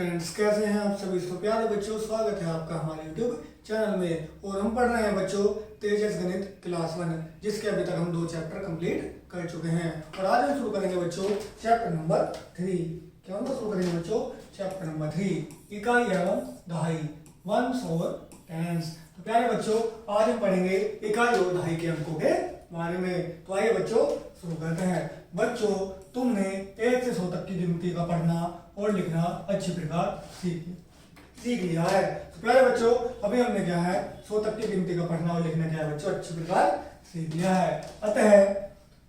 Friends, कैसे हैं आप सभी। तो प्यारे बच्चों, स्वागत है आपका हमारे यूट्यूब चैनल में। और हम पढ़ रहे हैं बच्चों तेजस गणित क्लास 1, जिसके अभी तक हम 2 चैप्टर कंप्लीट कर चुके हैं। और आज हम शुरू करेंगे बच्चों चैप्टर नंबर 3। क्या हम शुरू करेंगे बच्चों चैप्टर नंबर 3, इकाई एवं दहाई, वंस और टेंस। तो प्यारे बच्चों, आज हम पढ़ेंगे इकाई और दहाई के अंकों के बारे में। तो आइए बच्चों शुरू करते हैं। बच्चों, तुमने 1 से 100 तक की गिनती का पढ़ना और लिखना अच्छी प्रकार सीख लिया है। तो प्यारे बच्चों, अभी हमने क्या है 100 तक की गिनती का पढ़ना और लिखना क्या है बच्चों अच्छी प्रकार सीख लिया है। अतः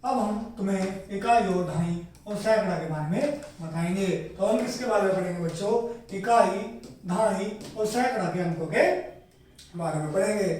अब हम तुम्हें इकाई और दहाई और सैकड़ा के बारे में बताएंगे। तो हम किसके बारे में पढ़ेंगे बच्चों? इकाई, दहाई और सैकड़ा के अंकों के बारे में पढ़ेंगे।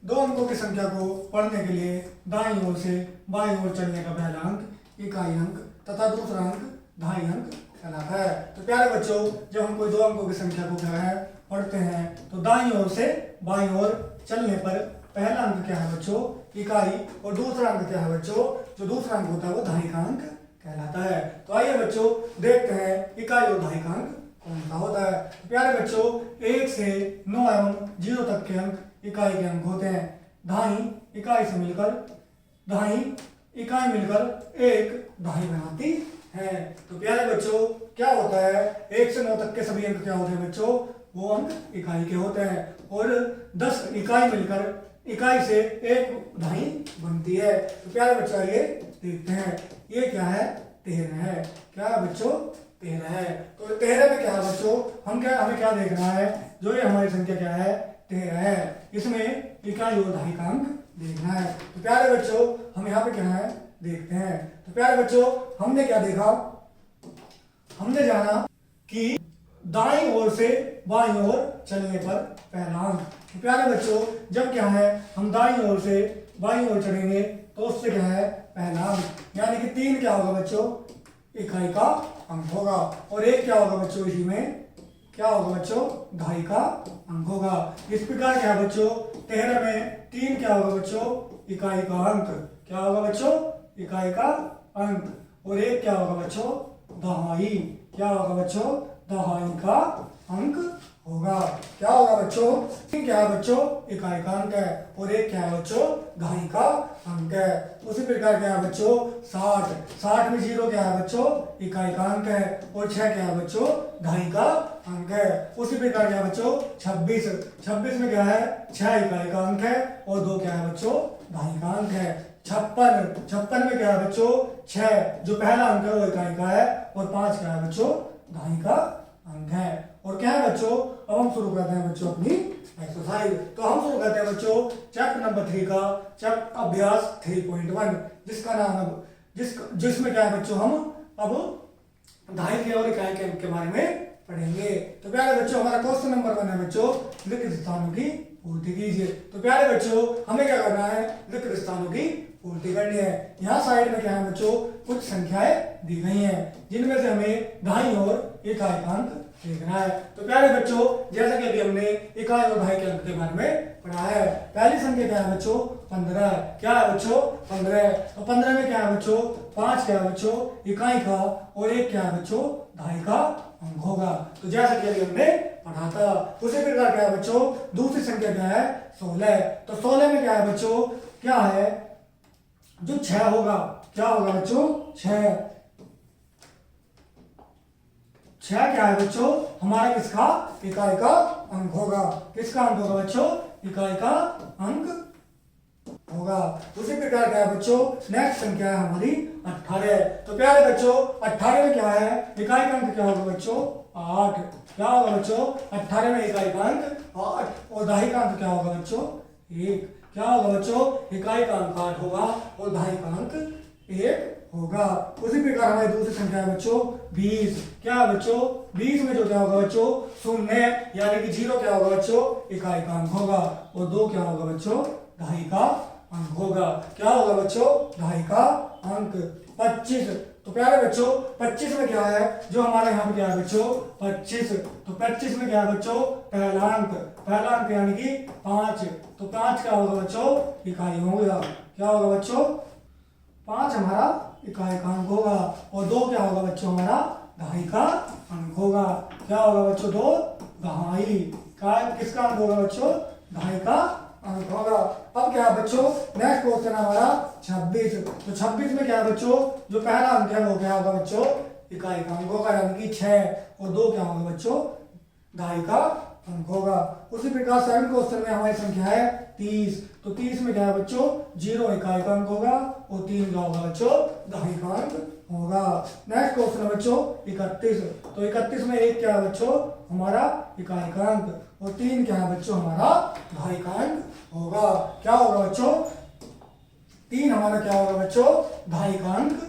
2 अंकों की संख्या को पढ़ने के लिए दाईं ओर से बाईं ओर चलने का पहला अंक इकाई अंक तथा दूसरा अंक दहाई अंक कहलाता है। तो प्यारे बच्चों, जब हम कोई 2 अंकों की संख्या को क्या है पढ़ते हैं तो दाईं ओर से बाईं ओर चलने पर पहला अंक क्या है बच्चों? इकाई, और दूसरा अंक क्या है बच्चों? जो दूसरा अंक होता है वो दहाई का अंक कहलाता है। तो आइए बच्चों देखते हैं इकाई और दहाई का अंक कौन सा होता है। तो प्यारे बच्चों, 1 से 9 एवं 0 तक के अंक इकाई के अंक होते हैं। दहाई इकाई मिलकर एक दहाई बनाती है। तो प्यारे बच्चों, क्या होता है 1 से 9 तक के सभी अंक क्या होते हैं बच्चों? वो अंक इकाई के होते हैं। और 10 इकाई मिलकर इकाई से एक दहाई बनती है। तो प्यारे बच्चों, ये देखते हैं ये क्या है? 13 है। क्या है बच्चों? 13 है। तो 13 में क्या है बच्चों? हमें क्या देखना है? जो ये हमारी संख्या क्या है 13 है, इसमें इकाई और दहाई का अंक देखना है। तो प्यारे बच्चों, हम यहाँ पे क्या है देखते हैं। तो प्यारे बच्चों, हमने क्या देखा? हमने जाना कि दाईं ओर से बाईं ओर चलने पर पहला अंक। तो प्यारे बच्चों, जब क्या है हम दाईं ओर से बाईं ओर चलेंगे तो उससे क्या है पहला अंक, यानी कि 3 क्या होगा बच्चों? इकाई का अंक होगा। और 1 क्या होगा बच्चों? इसी में क्या होगा बच्चों? दहाई का अंक होगा। इस प्रकार क्या है बच्चों 13 में 3 क्या होगा बच्चों? इकाई का अंक। क्या होगा बच्चों? इकाई का अंक। और 1 क्या होगा बच्चों? दहाई। क्या होगा बच्चों? दहाई का अंक होगा। क्या होगा बच्चों? 3 क्या है बच्चों? इकाई का अंक है। और 1 क्या है बच्चों? दहाई का अंक है। उसी प्रकार क्या है बच्चों 60 में 0 क्या है बच्चों? इकाई का अंक है। और 6 क्या है बच्चों? दहाई का अंक है। उसी प्रकार क्या है बच्चों 26 में क्या है 6 इकाई का अंक है। और 2 क्या है बच्चों? दहाई का अंक है। 56 में क्या है बच्चों? 6 जो पहला अंक है वो इकाई का है। और 5 क्या है बच्चों? दहाई का अंक है। और क्या है बच्चों, अब हम शुरू करते हैं बच्चों अपनी एक्सरसाइज। तो हम शुरू करते हैं बच्चों चैप्टर नंबर 3 का चैप्टर अभ्यास 3.1, जिसका नाम है जिसमें क्या है बच्चों हम अब दहाई के और इकाई के अंक के बारे में पढ़ेंगे। तो प्यारे बच्चों, हमारा क्वेश्चन नंबर 1 है बच्चों लिखित स्थानों की पूर्ति कीजिए। तो प्यारे बच्चों, हमें क्या करना है? लिखित स्थानों की पूर्ति करनी है। यहाँ साइड में क्या है बच्चों कुछ संख्याएं दी गई हैं, जिनमें से हमें दहाई और इकाई का अंक देखना है। तो प्यारे बच्चों, जैसा कि अभी हमने इकाई और दहाई के अंक के बारे में पढ़ा है। पहली संख्या क्या है बच्चों? 15। क्या है बच्चों? 15। तो 15 में क्या है बच्चों? 5 क्या है बच्चों? इकाई का। और 1 क्या है बच्चों? दहाई का अंक होगा। तो जैसा कि अभी हमने पढ़ा था। उसी प्रकार क्या है बच्चों दूसरी संख्या क्या है? 16। तो 16 में क्या है बच्चों? क्या है जो 6 होगा। क्या होगा बच्चों? 6 क्या है बच्चों? हमारा किसका? इकाई का अंक होगा। किसका अंक होगा बच्चों? इकाई का अंक होगा। उसी प्रकार क्या है बच्चों नेक्स्ट संख्या है हमारी 18। तो प्यारे बच्चों 18 में क्या है? इकाई का अंक क्या होगा बच्चों? 8। क्या होगा बच्चों? 18 में इकाई का अंक 8। और दहाई का अंक क्या होगा बच्चों? 1। क्या होगा बच्चों? इकाई का अंक 8 होगा और दहाई का अंक 1 होगा। उसी प्रकार हमारी दूसरी संख्या है बच्चों 20। क्या है बच्चों? 20 में जो क्या होगा बच्चों? 0 यानी कि 0 क्या होगा बच्चों? इकाई का अंक होगा। और 2 क्या होगा बच्चों? दहाई का अंक होगा। क्या होगा बच्चों? दहाई का अंक। 25। तो प्यारे बच्चों 25 में क्या है जो हमारे यहाँ पे क्या है बच्चों? 25। तो 25 में क्या है बच्चों? पहला अंक यानी कि 5। तो 5 क्या होगा बच्चों? इकाई होगा। क्या होगा बच्चों? 5 हमारा इकाई का अंक होगा। और 2 क्या होगा बच्चों? हमारा दहाई का अंक होगा। क्या होगा बच्चों? 2 दहाई का किसका अंक होगा बच्चों? दहाई का अंक होगा। अब क्या है बच्चों? नेक्स्ट क्वेश्चन है हमारा 26। तो 26 में क्या है बच्चों? जो पहला अंक है वो क्या होगा बच्चों? इकाई का अंक होगा, यानी कि 6 और 2 क्या होगा बच्चों? दहाई का अंक होगा। उसी प्रकार सेकंड क्वेश्चन में हमारी संख्या है 30। तो 30 में क्या है बच्चों? 0 इकाई का अंक होगा और 3 क्या होगा बच्चों? दहाई का अंक होगा। नेक्स्ट क्वेश्चन है बच्चों 31। तो 31 में 1 क्या है बच्चों? हमारा इकाई का अंक और 3 क्या है बच्चों? हमारा दहाई का अंक होगा। क्या होगा बच्चों? 3 हमारा क्या होगा बच्चों? दहाई का अंक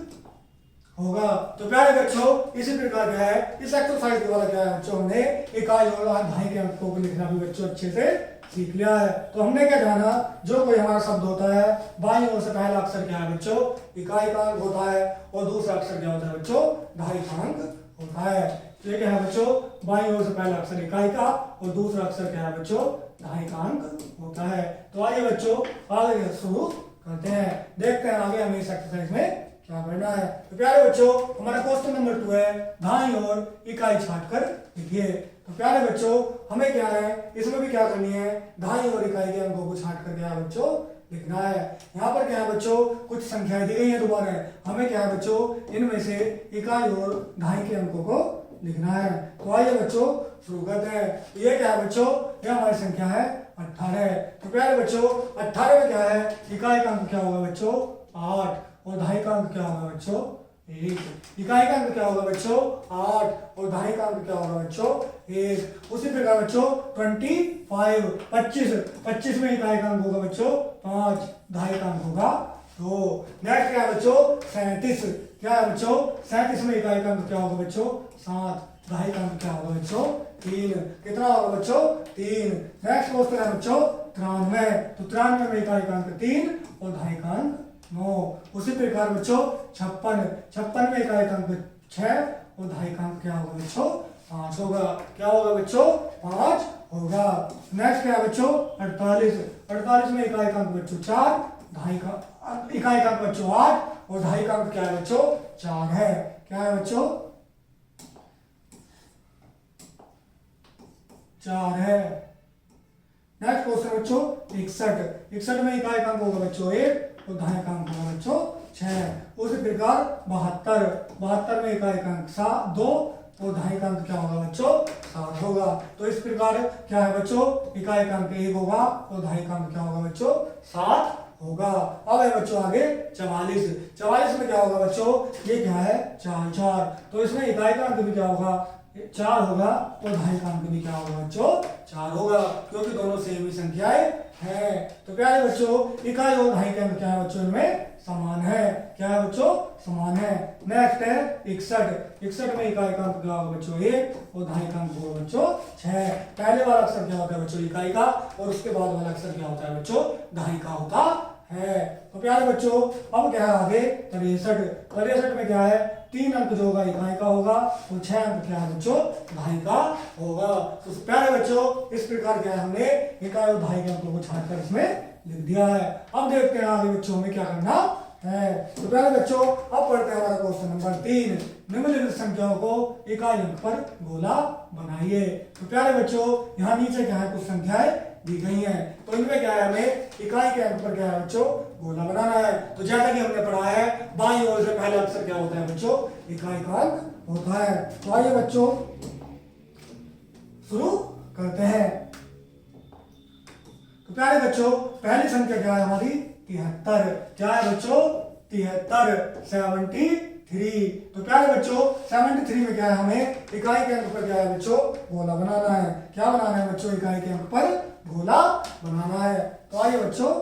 होगा। तो प्यारे बच्चों इसी प्रकार क्या है इस एक्सरसाइज के द्वारा क्या है बच्चों? हमने इकाई और दहाई के अंकों को लिखना भी बच्चों अच्छे से सीख लिया है। तो हमने क्या जाना, जो कोई हमारा शब्द होता है बाईं ओर से पहला अक्षर क्या है बच्चों? इकाई का अंक होता है और दूसरा अक्षर क्या होता है बच्चों? दहाई का अंक होता है। तो ये क्या है बच्चों? बाईं ओर से पहला अक्षर इकाई का और दूसरा अक्षर क्या है बच्चों? दहाई का अंक होता है। तो आइए बच्चों आगे शुरू करते हैं, देखते हैं आगे हमें इस एक्सरसाइज में क्या करना है। तो प्यारे बच्चों हमारा क्वेश्चन नंबर 2 है, दाईं ओर इकाई छाट कर लिखिए। तो प्यारे बच्चों हमें क्या है इसमें भी क्या करनी है? दाईं ओर इकाई के अंकों को छाट कर क्या है बच्चों? लिखना है। यहाँ पर क्या है बच्चों? कुछ संख्याएं दी गई है दोबारा, हमें क्या है बच्चों? इनमें से इकाई और दहाई के अंकों को लिखना है। तो आइए बच्चों शुरू करते हैं। ये क्या है बच्चों? ये हमारी संख्या है 18। तो प्यारे बच्चों 18 में क्या है? इकाई का अंक क्या होगा बच्चों? 8 और दहाई का अंक क्या होगा बच्चों? 1। इकाई का अंक क्या होगा बच्चों? 8 और दहाई का अंक क्या होगा बच्चों? 1। उसी प्रकार बच्चों 25 में इकाई का अंक होगा बच्चों 5, दहाई का अंक होगा 2। नेक्स्ट क्या है बच्चों? 37। क्या है बच्चों? 37 में इकाई का अंक क्या होगा बच्चों? 7, दहाई का अंक क्या होगा बच्चों? 3। कितना होगा बच्चों? 3। नेक्स्ट क्वेश्चन है बच्चों 93। तो 93 में इकाई का अंक 3 और दहाई का अंक 9। उसी प्रकार बच्चों 56 में इकाई का अंक 6 और दहाई का अंक क्या होगा बच्चों? 5 होगा। क्या होगा बच्चों? 5 होगा। नेक्स्ट क्या है बच्चों? 48 में इकाई का अंक बच्चों 4, दहाई का इकाई का अंक बच्चों 8 और दहाई का अंक क्या है बच्चों? 4 है। क्या है बच्चों? 4 है। नेक्स्ट क्वेश्चन बच्चों 61 में इकाई का अंक होगा बच्चों 1 और दहाई का अंक होगा बच्चों 6। उसी प्रकार 72 में इकाई का अंक 2 और दहाई का अंक क्या होगा बच्चों? 7 होगा। तो इस प्रकार क्या है बच्चों? इकाई का अंक 1 होगा और दहाई का अंक क्या होगा बच्चों? 7 होगा। अब है बच्चों आगे 44 में क्या होगा बच्चों? ये क्या है? 4। तो इसमें इकाई का अंक भी क्या होगा? 4 होगा और दहाई का अंक भी क्या होगा बच्चों? 4 होगा, क्योंकि दोनों सेम ही संख्याएं हैं। तो प्यारे बच्चों इकाई और दहाई के अंक क्या है बच्चों? इनमें समान है। क्या है बच्चों? समान है। नेक्स्ट है 61 में इकाई का अंक क्या होगा बच्चों? 1 और दहाई का अंक होगा बच्चों 6। पहले वाला अक्षर क्या होता है बच्चों? इकाई का, और उसके बाद वाला अक्षर क्या होता है बच्चों? दहाई का होता है। तो प्यारे बच्चों अब क्या है आगे 63 में क्या है? 3 अंक जो होगा इकाई का होगा और 6 अंक क्या है बच्चों? दहाई का होगा। तो प्यारे बच्चों इस प्रकार क्या है हमने इकाई और दहाई के अंकों को छाट कर इसमें लिख दिया है। अब देखते हैं आगे बच्चों में क्या करना है। तो प्यारे बच्चों अब पढ़ते हैं हमारा क्वेश्चन नंबर 3। निम्नलिखित संख्याओं को इकाई अंक पर गोला बनाइए। तो प्यारे बच्चों यहाँ नीचे क्या है? कुछ संख्याएं दी गई हैं, तो इनमें क्या है? हमें इकाई के अंक पर क्या है बच्चों? गोला बनाना है। तो जैसा कि हमने पढ़ा है बाईं ओर से पहला अक्षर क्या होता है बच्चों? इकाई का अंक होता है। तो आइए बच्चों शुरू करते हैं। तो प्यारे बच्चों पहली संख्या क्या है हमारी? 73। क्या है बच्चों? 73। तो प्यारे बच्चों 73 में क्या है? हमें इकाई के अंक पर क्या है बच्चों? गोला बनाना है। क्या बनाना है बच्चों? इकाई के अंक पर गोला बनाना है। तो आइए बच्चों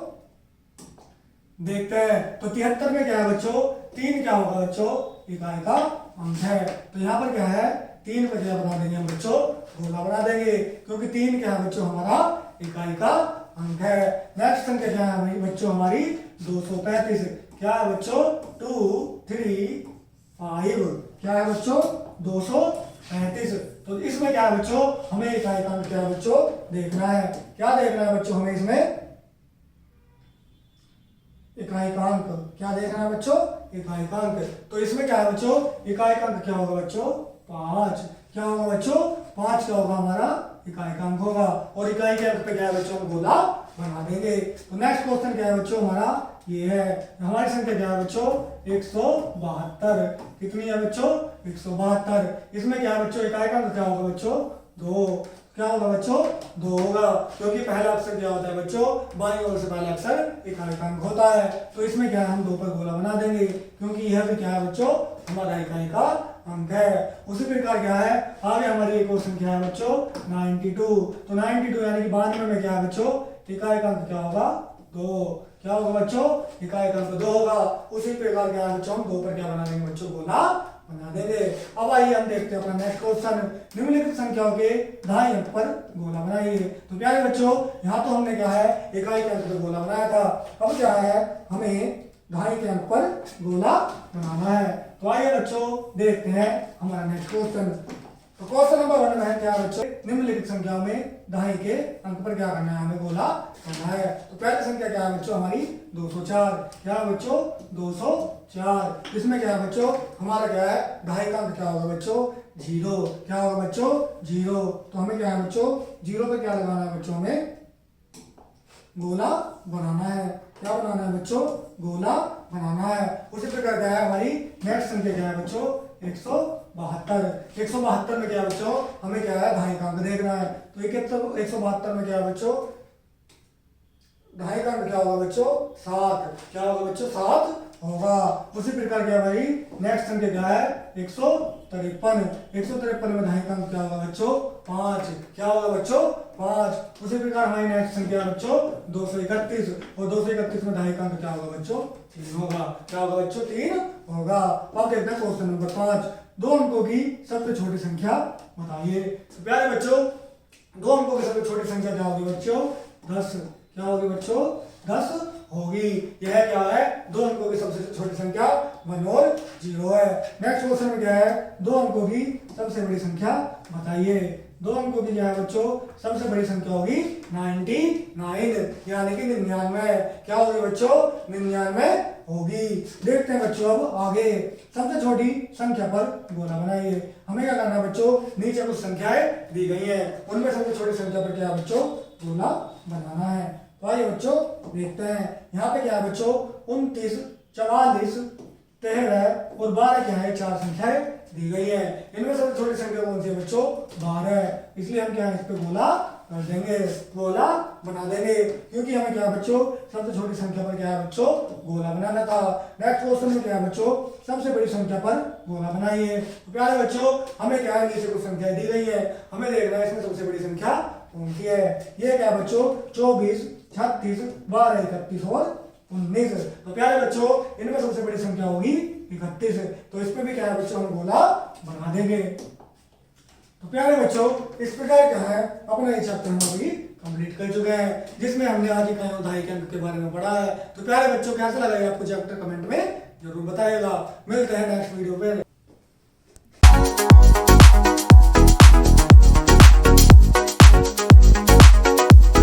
देखते हैं। तो 73 में क्या है बच्चों? 3 क्या होगा बच्चों? इकाई का अंक है। तो यहाँ पर क्या है? 3 पर क्या बना देंगे हम बच्चों? गोला बना देंगे, क्योंकि 3 क्या है बच्चों? हमारा इकाई का अंक है। नेक्स्ट संख्या क्या है हमारी बच्चों? हमारी 235। क्या है बच्चों? 2, 3, 5। क्या है बच्चों? 235। तो इसमें क्या है बच्चों? हमें इकाई का अंक क्या है बच्चों? देखना है। क्या देखना है बच्चों? हमें इसमें इकाई का अंक क्या देखना है बच्चों? इकाई का अंक। तो इसमें क्या है बच्चों? इकाई का अंक क्या होगा बच्चों? 5 क्या होगा बच्चों 5 क्या होगा हमारा इकाई का अंक होगा और इकाई के अंक पे क्या है बच्चों हम गोला बना देंगे। तो नेक्स्ट क्वेश्चन क्या है बच्चों हमारा ये है हमारी संख्या क्या है बच्चों 172 कितनी है बच्चों 172 इसमें क्या है बच्चों इकाई का अंक क्या होगा बच्चों 2 क्या होगा बच्चों 2 होगा क्योंकि पहला अक्षर क्या होता है बच्चों बाईं ओर से पहला अक्षर इकाई का अंक होता है। तो इसमें क्या है हम 2 पर गोला बना देंगे क्योंकि यह भी क्या है बच्चों हमारा इकाई का अंक है। उसी प्रकार क्या है आगे हमारी एक और संख्या है बच्चों 92 तो 92 यानी कि 92 में क्या है बच्चों इकाई का अंक क्या होगा 2 क्या होगा बच्चों इकाई का अंक 2 होगा। उसी प्रकार क्या है बच्चों हम 2 पर क्या बना देंगे बच्चों गोला बना देंगे। अब आइए हम देखते हैं अपना नेक्स्ट क्वेश्चन निम्नलिखित संख्याओं के दाएं अंक पर गोला बनाइए। तो प्यारे बच्चों यहाँ तो हमने क्या है इकाई के अंक पर गोला बनाया था अब क्या है हमें दाएं के अंक पर गोला बनाना है। तो आइए बच्चों देखते हैं हमारा नेक्स्ट क्वेश्चन। तो क्वेश्चन नंबर 1 में है क्या बच्चों निम्नलिखित संख्याओं में दाएं के अंक पर क्या करना है हमें गोला करना है। तो पहली संख्या क्या है बच्चों हमारी 204 क्या है बच्चों 204 इसमें क्या है बच्चों हमारा क्या है दाएं का अंक क्या होगा बच्चों 0 क्या होगा बच्चों 0 तो हमें क्या है बच्चों 0 पे क्या लगाना है बच्चों हमें गोला बनाना है। क्या बनाना है बच्चों गोला बनाना है। उसी प्रकार क्या है हमारी नेक्स्ट संख्या क्या है बच्चों 172 में क्या है बच्चों हमें क्या है दाएं का अंक देखना है। तो 172 में क्या है बच्चों दाएं का अंक क्या होगा बच्चों 7 क्या होगा बच्चों 7 होगा। उसी प्रकार क्या है भाई नेक्स्ट संख्या क्या है 153 में दाएं का अंक क्या होगा बच्चों 5 क्या होगा बच्चों 5। उसी प्रकार हमारी नेक्स्ट संख्या बच्चों 231 और 231 में दाएं का अंक क्या होगा बच्चों 3 होगा क्या होगा बच्चों 3 होगा। अब देखते हैं क्वेश्चन नंबर 5 2 अंकों की सबसे छोटी संख्या बताइए। तो प्यारे बच्चों 2 अंकों की सबसे छोटी संख्या क्या होगी बच्चों 10 क्या होगी बच्चों 10 होगी। यह क्या है 2 अंकों की सबसे छोटी संख्या 1 और 0 है। नेक्स्ट क्वेश्चन में क्या है 2 अंकों की सबसे बड़ी संख्या बताइए। 2 अंकों की क्या है बच्चों सबसे बड़ी संख्या होगी 99 यानी कि 99 क्या होगी बच्चों 99 होगी। देखते हैं बच्चों अब आगे सबसे छोटी संख्या पर गोला बनाइए। हमें क्या करना है बच्चों नीचे कुछ संख्याएं दी गई हैं उनमें सबसे छोटी संख्या पर क्या है बच्चों गोला बनाना है। तो आइए बच्चों देखते हैं यहाँ पे क्या है बच्चों 29 44 13 और 12 क्या है 4 संख्याएं दी गई है। इनमें सबसे छोटी संख्या कौन सी है बच्चों 12 इसलिए हम क्या है इस पे गोला कर देंगे गोला बना देंगे क्योंकि हमें क्या है बच्चों सबसे छोटी संख्या पर क्या है बच्चों गोला बनाना था। नेक्स्ट क्वेश्चन में क्या है बच्चों सबसे बड़ी संख्या पर गोला बनाइए। तो प्यारे बच्चों हमें क्या है नीचे कुछ संख्या दी गई है हमें देखना है इसमें सबसे बड़ी संख्या कौन सी है। ये क्या है बच्चों 24 36 12 31 और 19। तो प्यारे बच्चों इनमें सबसे बड़ी संख्या होगी 31 तो इस पे भी क्या है बच्चों हम गोला बना देंगे। तो प्यारे बच्चों इस प्रकार क्या है अपना ये चैप्टर हम अभी कंप्लीट कर चुके हैं जिसमें हमने आज इकाई और दाएं के अंक के बारे में पढ़ा है। तो प्यारे बच्चों कैसा लगा आपको चैप्टर कमेंट में जरूर बताइएगा। मिलते हैं नेक्स्ट वीडियो पे।